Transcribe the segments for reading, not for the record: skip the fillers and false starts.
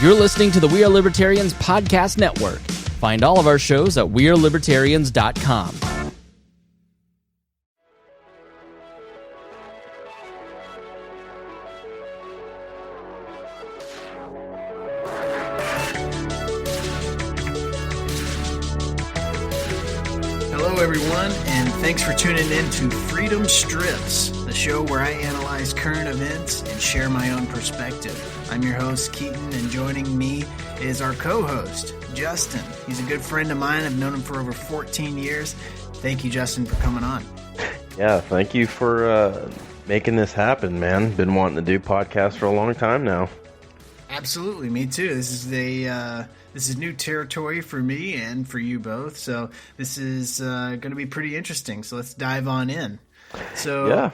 You're listening to the We Are Libertarians podcast network. Find all of our shows at wearelibertarians.com. Hello, everyone, and thanks for tuning in to Freedom Strips, the show where I analyze current events and share my own perspective. I'm your host, Keaton, and joining me is our co-host, Justin. He's a good friend of mine. I've known him for over 14 years. Thank you, Justin, for coming on. Yeah, thank you for making this happen, man. Been wanting to do podcasts for a long time now. Absolutely, me too. This is new territory for me and for you both. So this is going to be pretty interesting. So let's dive on in. So yeah.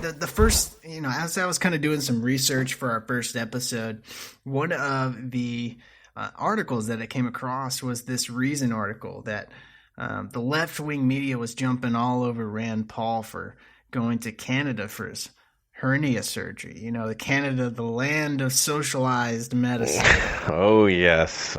The first, as I was kind of doing some research for our first episode, one of the articles that I came across was this Reason article that the left-wing media was jumping all over Rand Paul for going to Canada for his hernia surgery. The Canada, the land of socialized medicine. Oh, yes.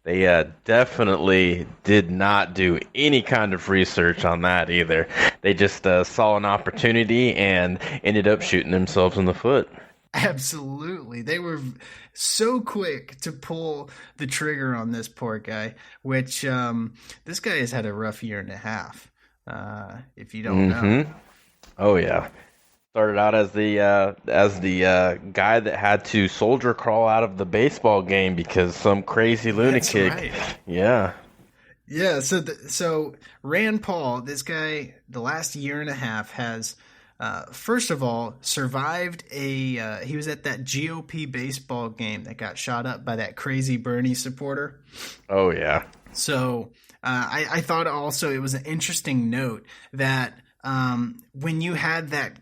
They definitely did not do any kind of research on that either. They just saw an opportunity and ended up shooting themselves in the foot. Absolutely. They were so quick to pull the trigger on this poor guy, which this guy has had a rough year and a half, if you don't know. Oh, yeah. Started out as the guy that had to soldier crawl out of the baseball game because some crazy lunatic. That's right. Yeah. Yeah. So Rand Paul, this guy, the last year and a half has, first of all, survived he was at that GOP baseball game that got shot up by that crazy Bernie supporter. Oh yeah. So I thought also it was an interesting note that when you had that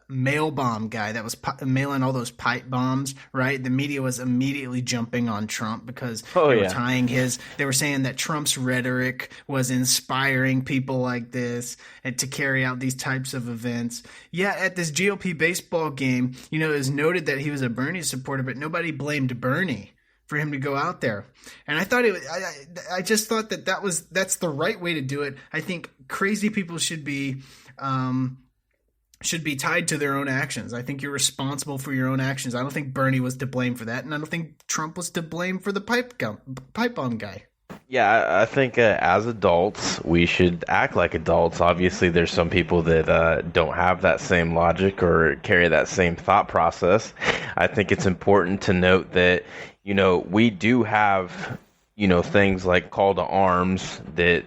mail bomb guy that was mailing all those pipe bombs, right? The media was immediately jumping on Trump because they were saying that Trump's rhetoric was inspiring people like this and to carry out these types of events. Yeah, at this GOP baseball game, it was noted that he was a Bernie supporter, but nobody blamed Bernie for him to go out there. And I thought I just thought that's the right way to do it. I think crazy people should be tied to their own actions. I think you're responsible for your own actions. I don't think Bernie was to blame for that, and I don't think Trump was to blame for the pipe bomb guy. Yeah, I think as adults, we should act like adults. Obviously, there's some people that don't have that same logic or carry that same thought process. I think it's important to note that, we do have, things like call to arms that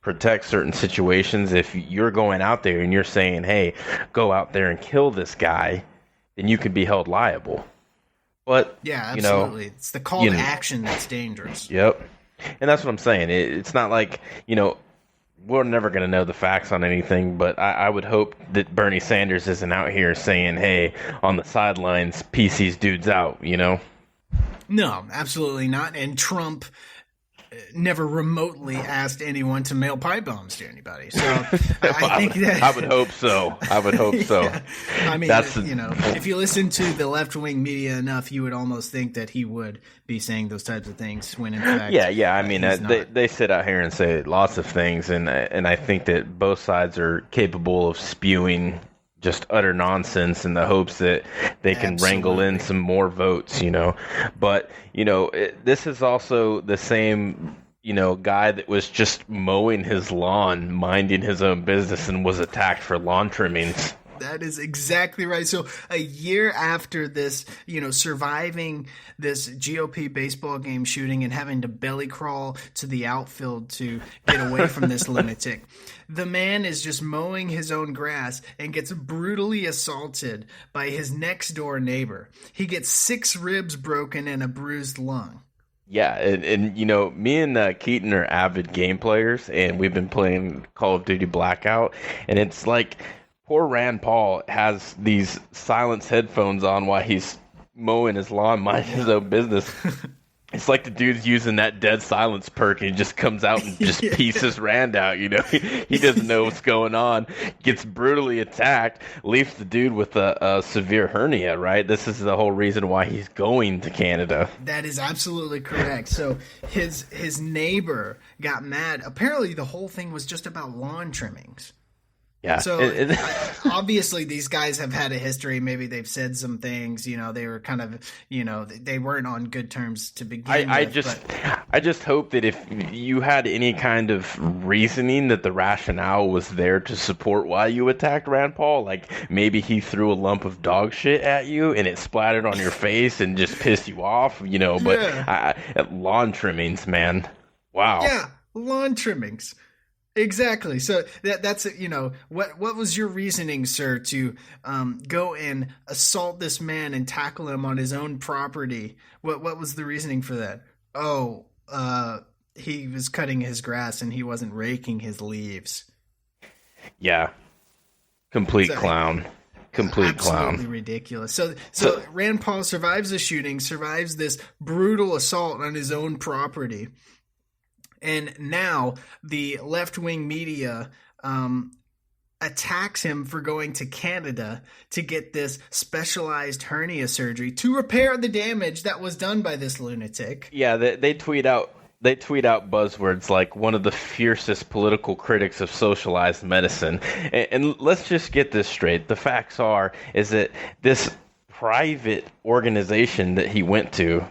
protect certain situations. If you're going out there and you're saying, hey, go out there and kill this guy, then you could be held liable. But, yeah, absolutely. It's the call to action that's dangerous. Yep. And that's what I'm saying. It's not like, we're never going to know the facts on anything, but I would hope that Bernie Sanders isn't out here saying, hey, on the sidelines, peace these dudes out, No, absolutely not. And Trump never remotely asked anyone to mail pipe bombs to anybody. So I would hope so. Yeah. I mean, if you listen to the left-wing media enough, you would almost think that he would be saying those types of things when in fact, yeah. I mean, they sit out here and say lots of things, and I think that both sides are capable of spewing just utter nonsense in the hopes that they can wrangle in some more votes, But, this is also the same, guy that was just mowing his lawn, minding his own business, and was attacked for lawn trimmings. That is exactly right. So a year after this, surviving this GOP baseball game shooting and having to belly crawl to the outfield to get away from this lunatic, the man is just mowing his own grass and gets brutally assaulted by his next door neighbor. He gets 6 ribs broken and a bruised lung. Yeah, and me and Keaton are avid game players, and we've been playing Call of Duty Blackout, and it's like poor Rand Paul has these silence headphones on while he's mowing his lawn, minding his own business. It's like the dude's using that dead silence perk and he just comes out and just pieces Rand out, you know. He doesn't know what's going on, gets brutally attacked, leaves the dude with a severe hernia, right? This is the whole reason why he's going to Canada. That is absolutely correct. So his neighbor got mad. Apparently the whole thing was just about lawn trimmings. Yeah. So obviously these guys have had a history. Maybe they've said some things, you know, they were kind of, you know, they weren't on good terms to begin with. I just hope that if you had any kind of reasoning that the rationale was there to support why you attacked Rand Paul, like maybe he threw a lump of dog shit at you and it splattered on your face and just pissed you off, you know, but lawn trimmings, man. Wow. Yeah, lawn trimmings. Exactly. So that's you know, what was your reasoning, sir, to go and assault this man and tackle him on his own property? What was the reasoning for that? Oh, he was cutting his grass and he wasn't raking his leaves. Yeah. Complete clown. Absolutely ridiculous. So Rand Paul survives the shooting, survives this brutal assault on his own property. And now the left-wing media attacks him for going to Canada to get this specialized hernia surgery to repair the damage that was done by this lunatic. Yeah, they tweet out buzzwords like one of the fiercest political critics of socialized medicine. And let's just get this straight. The facts is that this private organization that he went to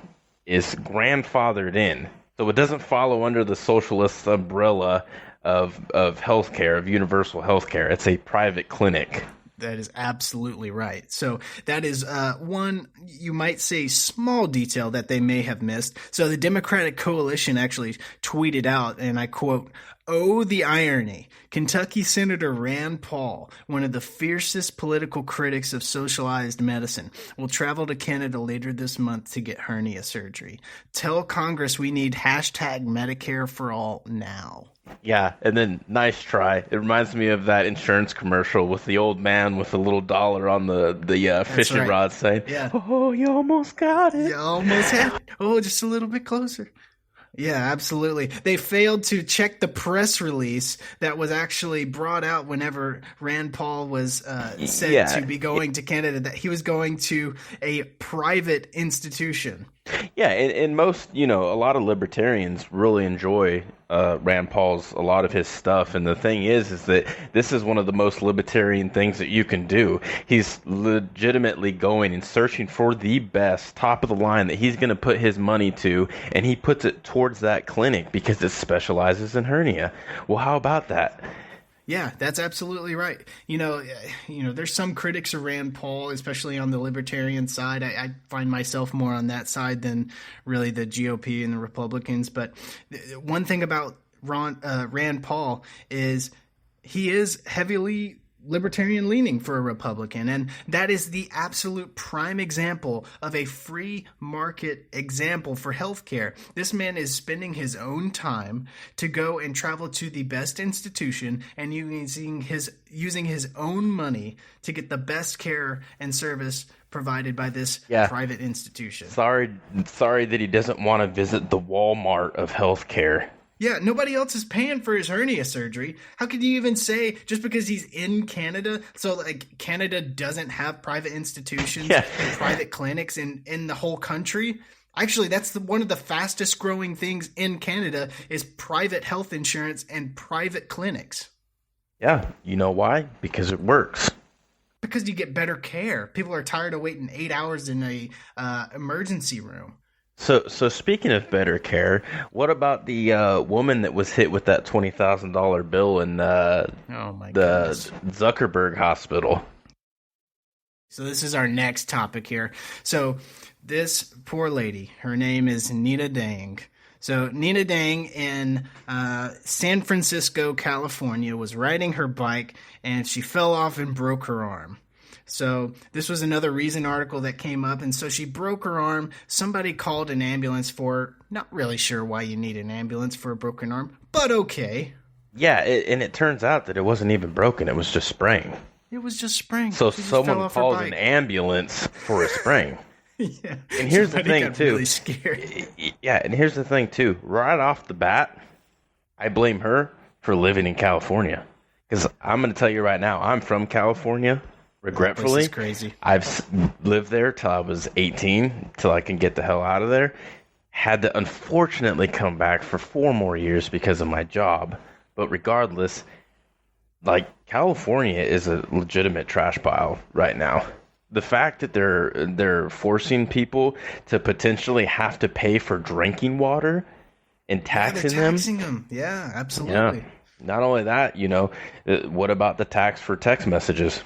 is grandfathered in. So it doesn't follow under the socialist umbrella of healthcare, of universal healthcare. It's a private clinic. That is absolutely right. So that is one, you might say, small detail that they may have missed. So the Democratic coalition actually tweeted out, and I quote, "Oh, the irony. Kentucky Senator Rand Paul, one of the fiercest political critics of socialized medicine, will travel to Canada later this month to get hernia surgery. Tell Congress we need hashtag Medicare for all now." Yeah, and then nice try. It reminds me of that insurance commercial with the old man with the little dollar on the fishing rod saying, yeah. "Oh, you almost got it. You almost had it. Oh, just a little bit closer." Yeah, absolutely. They failed to check the press release that was actually brought out whenever Rand Paul was said to be going to Canada, that he was going to a private institution. Yeah, and most, you know, a lot of libertarians really enjoy Rand Paul's, a lot of his stuff. And the thing is that this is one of the most libertarian things that you can do. He's legitimately going and searching for the best, top of the line that he's going to put his money to, and he puts it towards that clinic because it specializes in hernia. Well, how about that? Yeah, that's absolutely right. You know, there's some critics of Rand Paul, especially on the libertarian side. I find myself more on that side than really the GOP and the Republicans. But one thing about Rand Paul is he is heavily libertarian leaning for a Republican, and that is the absolute prime example of a free market example for healthcare. This man is spending his own time to go and travel to the best institution and using his own money to get the best care and service provided by this private institution. Sorry that he doesn't want to visit the Walmart of healthcare. Yeah, nobody else is paying for his hernia surgery. How could you even say just because he's in Canada, so like Canada doesn't have private institutions and private clinics in the whole country? Actually, that's one of the fastest growing things in Canada is private health insurance and private clinics. Yeah, you know why? Because it works. Because you get better care. People are tired of waiting 8 hours in a emergency room. So speaking of better care, what about the woman that was hit with that $20,000 bill in the Zuckerberg hospital? So this is our next topic here. So this poor lady, her name is Nina Dang. So Nina Dang in San Francisco, California, was riding her bike and she fell off and broke her arm. So this was another Reason article that came up, and so she broke her arm. Somebody called an ambulance for her. Not really sure why you need an ambulance for a broken arm, but okay. Yeah, and it turns out that it wasn't even broken. It was just sprained. It was just sprained. So someone called an ambulance for a sprain. Yeah. And here's the Somebody thing got too. really scared. Yeah, and here's the thing too. Right off the bat, I blame her for living in California. Because I'm going to tell you right now, I'm from California. Regretfully, This is crazy. Lived there till I was 18, till I can get the hell out of there. Had to unfortunately come back for 4 more years because of my job. But regardless, like, California is a legitimate trash pile right now. The fact that they're forcing people to potentially have to pay for drinking water and taxing them. Yeah, absolutely. Yeah. Not only that, what about the tax for text messages?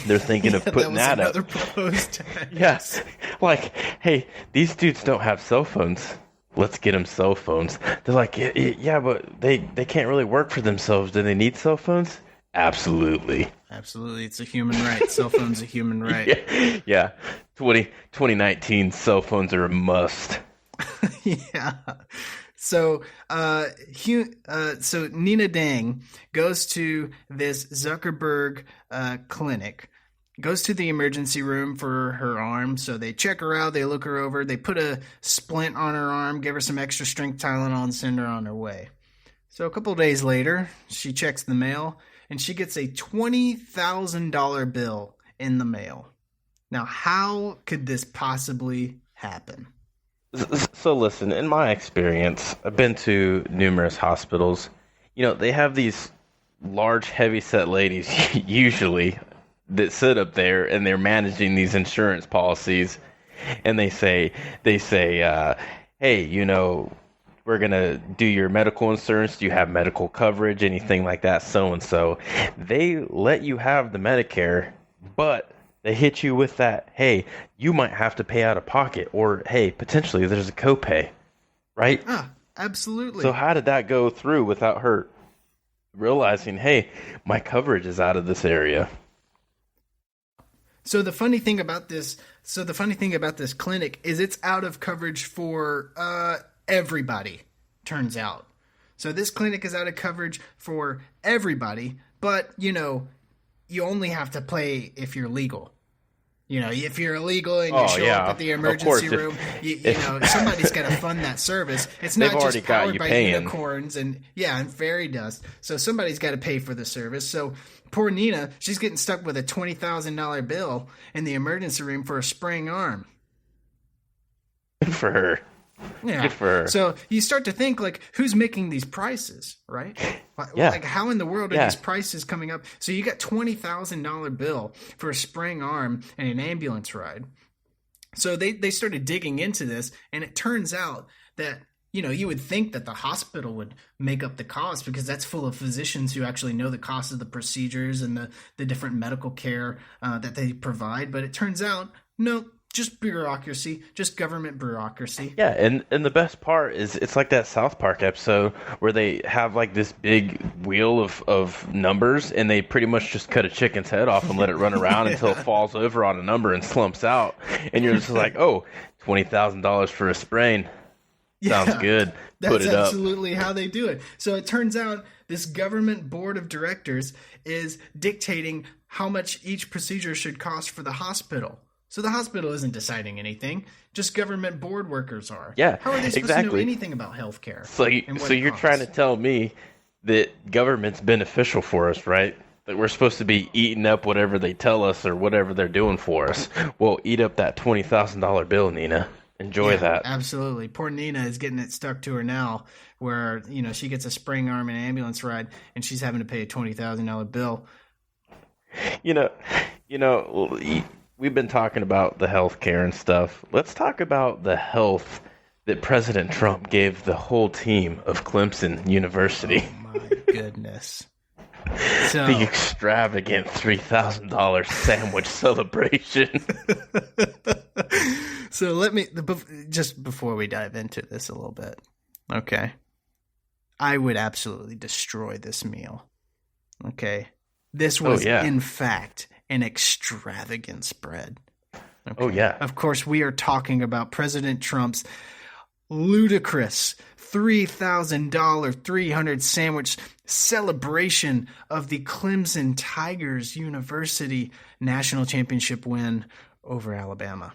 They're thinking of putting that up. Another proposed tax. Yes. Like, hey, these dudes don't have cell phones. Let's get them cell phones. They're like, yeah, but they can't really work for themselves. Do they need cell phones? Absolutely. Absolutely. It's a human right. Cell phone's a human right. Yeah. 2019 cell phones are a must. Yeah. So, so Nina Dang goes to this Zuckerberg clinic, goes to the emergency room for her arm. So they check her out, they look her over, they put a splint on her arm, give her some extra strength Tylenol, and send her on her way. So a couple of days later, she checks the mail, and she gets a $20,000 bill in the mail. Now, how could this possibly happen? So listen, in my experience, I've been to numerous hospitals. They have these large, heavy-set ladies, usually, that sit up there and they're managing these insurance policies. And they say, hey, we're going to do your medical insurance. Do you have medical coverage? Anything like that, so-and-so. They let you have the Medicare, but they hit you with that, hey, you might have to pay out of pocket, or, hey, potentially there's a copay, right? Absolutely. So how did that go through without her realizing, hey, my coverage is out of this area? So the funny thing about this clinic is it's out of coverage for everybody, turns out. So this clinic is out of coverage for everybody, but, you only have to pay if you're legal. If you're illegal and you show up at the emergency room, somebody's got to fund that service. It's not just powered by unicorns and fairy dust. So somebody's got to pay for the service. So poor Nina, she's getting stuck with a $20,000 bill in the emergency room for a sprained arm. Good for her. Yeah. Good for her. So you start to think, like, who's making these prices, right? Yeah. Like, how in the world are these prices coming up? So you got $20,000 bill for a sprained arm and an ambulance ride. So they started digging into this, and it turns out that, you would think that the hospital would make up the cost because that's full of physicians who actually know the cost of the procedures and the different medical care that they provide. But it turns out, no. Just bureaucracy, just government bureaucracy. Yeah, and the best part is it's like that South Park episode where they have like this big wheel of numbers and they pretty much just cut a chicken's head off and let it run around until it falls over on a number and slumps out. And you're just like, oh, $20,000 for a sprain. Sounds good. Put it up. That's absolutely how they do it. So it turns out this government board of directors is dictating how much each procedure should cost for the hospital. So the hospital isn't deciding anything; just government board workers are. Yeah, how are they supposed to know anything about healthcare? So you're trying to tell me that government's beneficial for us, right? That we're supposed to be eating up whatever they tell us or whatever they're doing for us. Well, eat up that $20,000 bill, Nina. Enjoy that. Absolutely. Poor Nina is getting it stuck to her now, where she gets a sprained arm and ambulance ride, and she's having to pay a $20,000 bill. We've been talking about the health care and stuff. Let's talk about the health that President Trump gave the whole team of Clemson University. Oh, my goodness. So, the extravagant $3,000 sandwich celebration. So just before we dive into this a little bit, okay, I would absolutely destroy this meal. Okay, this was in fact an extravagant spread. Okay. Oh, yeah. Of course, we are talking about President Trump's ludicrous $3,000 300 sandwich celebration of the Clemson Tigers University national championship win over Alabama.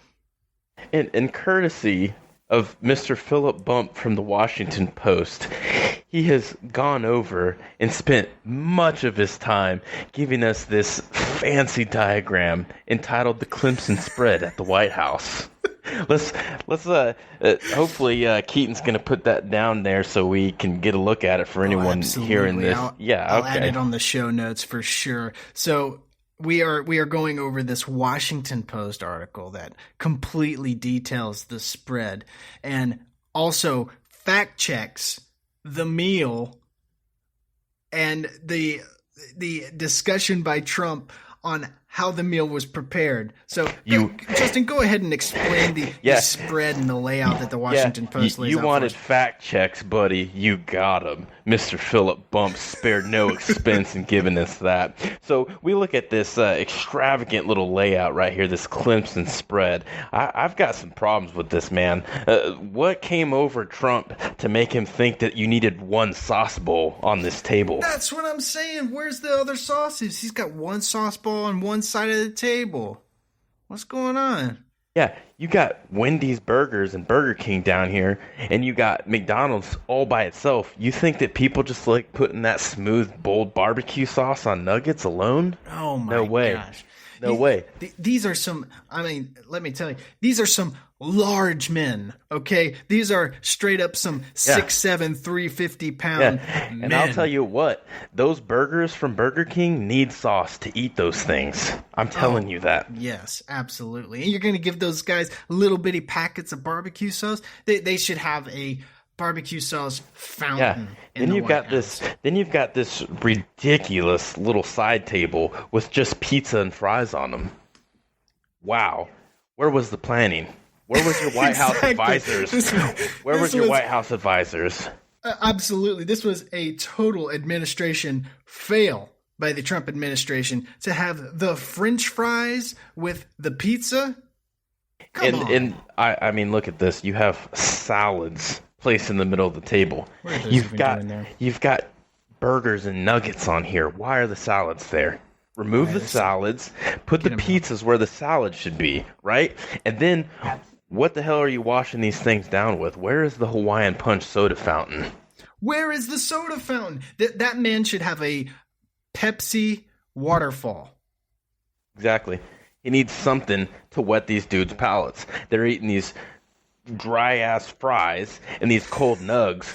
And courtesy of Mr. Philip Bump from the Washington Post, he has gone over and spent much of his time giving us this fancy diagram entitled "The Clemson Spread at the White House." Let's hopefully Keaton's going to put that down there so we can get a look at it for anyone hearing this. I'll add it on the show notes for sure. So we are going over this Washington Post article that completely details the spread and also fact checks the meal and the discussion by Trump on how the meal was prepared. So, Justin, go ahead and explain the spread and the layout that the Washington Post lays out. You wanted fact checks, buddy. You got them. Mr. Philip Bump spared no expense in giving us that. So we look at this extravagant little layout right here, this Clemson spread. I've got some problems with this, man. What came over Trump to make him think that you needed one sauce bowl on this table? That's what I'm saying. Where's the other sauces? He's got one sauce bowl on one side of the table. What's going on? Yeah, you got Wendy's Burgers and Burger King down here, and you got McDonald's all by itself. You think that people just like putting that smooth, bold barbecue sauce on nuggets alone? Oh my gosh. No way. These are some, let me tell you, these are some large men, okay? These are straight up some 6'7", 350-pound men. And I'll tell you what, those burgers from Burger King need sauce to eat those things. I'm telling you that. Yes, absolutely. And you're going to give those guys little bitty packets of barbecue sauce? They should have a barbecue sauce fountain. Yeah. Then you've got this ridiculous little side table with just pizza and fries on them. Wow. Where was the planning? Where was your White House advisors? Where was your White House advisors? Absolutely. This was a total administration fail by the Trump administration to have the French fries with the pizza. Come on. And I mean, look at this. You have salads placed in the middle of the table. You've got burgers and nuggets on here. Why are the salads there? Remove the salads, put the pizzas where the salad should be, right? And then what the hell are you washing these things down with? Where is the Hawaiian Punch soda fountain? Where is the soda fountain? That man should have a Pepsi waterfall. Exactly. He needs something to wet these dudes' palates. They're eating these dry-ass fries and these cold nugs.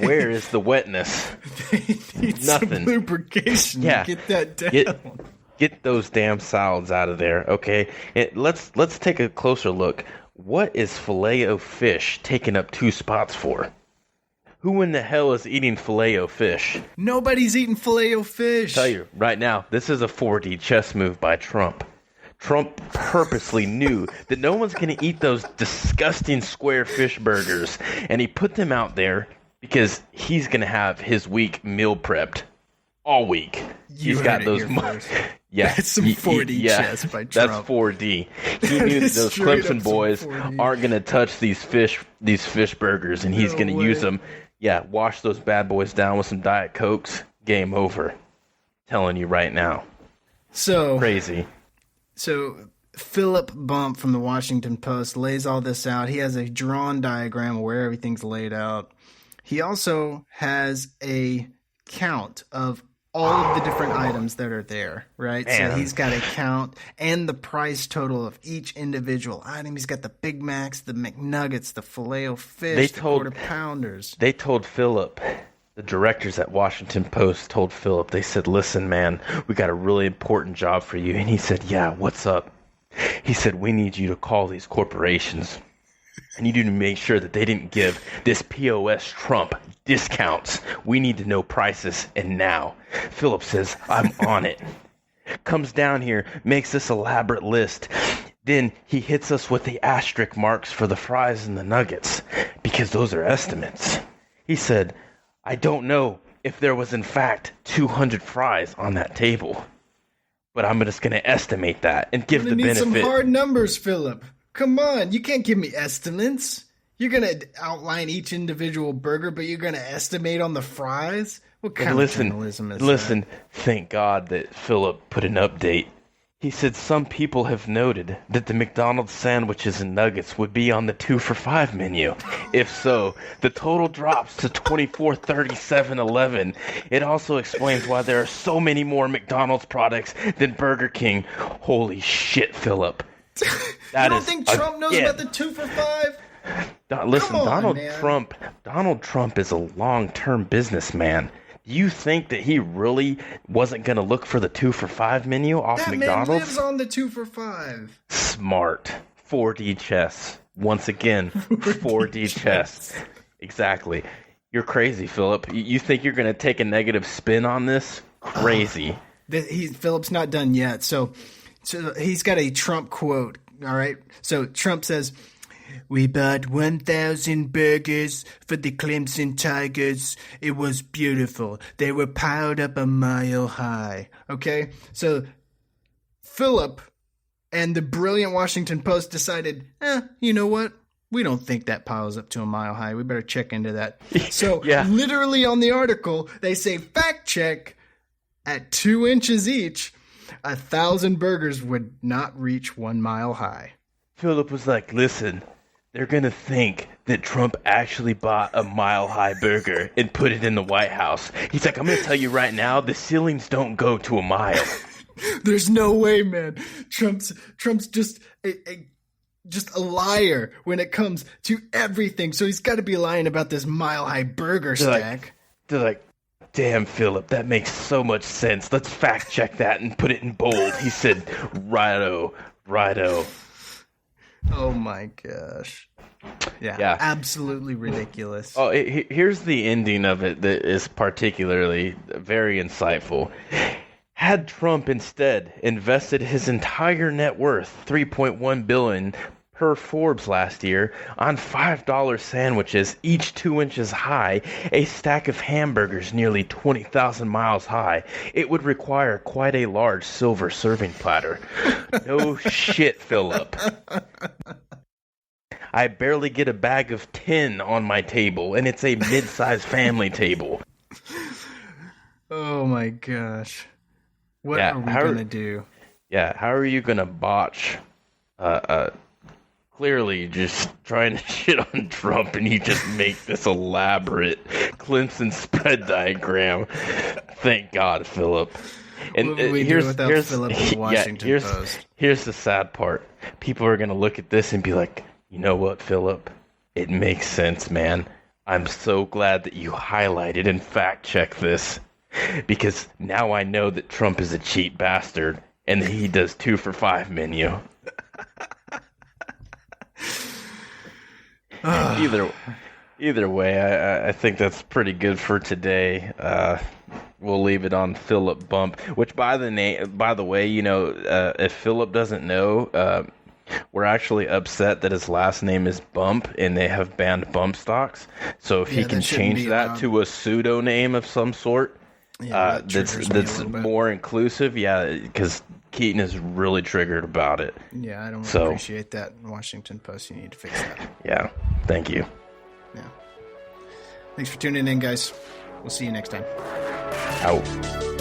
Where is the wetness? They need Nothing. Some lubrication to get that down. Get those damn salads out of there, okay? Let's take a closer look. What is Filet-O-Fish taking up 2 spots for? Who in the hell is eating Filet-O-Fish? Nobody's eating Filet-O-Fish. I'll tell you right now, this is a 4D chess move by Trump. Trump purposely knew that no one's going to eat those disgusting square fish burgers, and he put them out there because he's going to have his week meal prepped all week. He's got those. Yeah, that's some 4D chess by Trump. That's 4D. He knew that those Clemson boys aren't going to touch these fish burgers, and he's going to use them. Yeah, wash those bad boys down with some Diet Cokes. Game over. Telling you right now. So crazy. So Philip Bump from the Washington Post lays all this out. He has a drawn diagram where everything's laid out. He also has a count of all of the different items that are there, right? Man. So he's got a count and the price total of each individual item. He's got the Big Macs, the McNuggets, the Filet-O-Fish, the Quarter Pounders. They told Philip, the directors at Washington Post told Philip, they said, listen, man, we got a really important job for you. And he said, yeah, what's up? He said, we need you to call these corporations. And you need to make sure that they didn't give this POS Trump discounts. We need to know prices, and now. Philip says, I'm on it. Comes down here, makes this elaborate list. Then he hits us with the asterisk marks for the fries and the nuggets, because those are estimates. He said, I don't know if there was in fact 200 fries on that table, but I'm just going to estimate that and give the benefit. Need some hard numbers, Philip. Come on, you can't give me estimates. You're going to outline each individual burger, but you're going to estimate on the fries? What kind of journalism is that? Listen, thank God that Philip put an update He said some people have noted that the McDonald's sandwiches and nuggets would be on the 2 for $5 menu. If so, the total drops to $24.37.11. It also explains why there are so many more McDonald's products than Burger King. Holy shit, Philip. You don't think Trump knows about the 2 for $5? Listen, on, Donald Trump is a long-term businessman. You think that he really wasn't going to look for the 2 for $5 menu off McDonald's? Man lives on the 2 for $5. Smart. 4D chess. Once again, 4D chess. Exactly. You're crazy, Philip. You think you're going to take a negative spin on this? Crazy. Philip's not done yet. So he's got a Trump quote. All right. So Trump says, "We bought 1,000 burgers for the Clemson Tigers. It was beautiful. They were piled up a mile high." Okay? So Philip and the brilliant Washington Post decided, you know what? We don't think that piles up to a mile high. We better check into that. So literally on the article, they say, fact check, at 2 inches each, 1,000 burgers would not reach 1 mile high. Philip was like, listen, they're going to think that Trump actually bought a mile-high burger and put it in the White House. He's like, I'm going to tell you right now, the ceilings don't go to a mile. There's no way, man. Trump's just a liar when it comes to everything. So he's got to be lying about this mile-high burger stack. They're like, damn, Philip, that makes so much sense. Let's fact-check that and put it in bold. He said, righto. Oh my gosh. Yeah, absolutely ridiculous. Oh, here's the ending of it that is particularly very insightful. Had Trump instead invested his entire net worth, $3.1 billion per Forbes last year, on $5 sandwiches, each 2 inches high, a stack of hamburgers nearly 20,000 miles high, it would require quite a large silver serving platter. No shit, Philip. I barely get a bag of 10 on my table, and it's a mid-sized family table. Oh my gosh. What are we going to do? Yeah, how are you going to botch clearly just trying to shit on Trump, and you just make this elaborate Clemson spread diagram? Thank God, Philip. And what would we do without Philip in the Washington Post? Here's the sad part. People are going to look at this and be like, you know what, Philip? It makes sense, man. I'm so glad that you highlighted and fact-checked this, because now I know that Trump is a cheap bastard and that he does 2 for $5 menu. Either way, I think that's pretty good for today. We'll leave it on Philip Bump, which by the way, you know, if Philip doesn't know, we're actually upset that his last name is Bump and they have banned bump stocks. So if he can change that to a pseudo name of some sort, that's more inclusive. Yeah, because Keaton is really triggered about it. Yeah, I don't appreciate that in Washington Post. You need to fix that. Yeah, thank you. Yeah. Thanks for tuning in, guys. We'll see you next time. Out.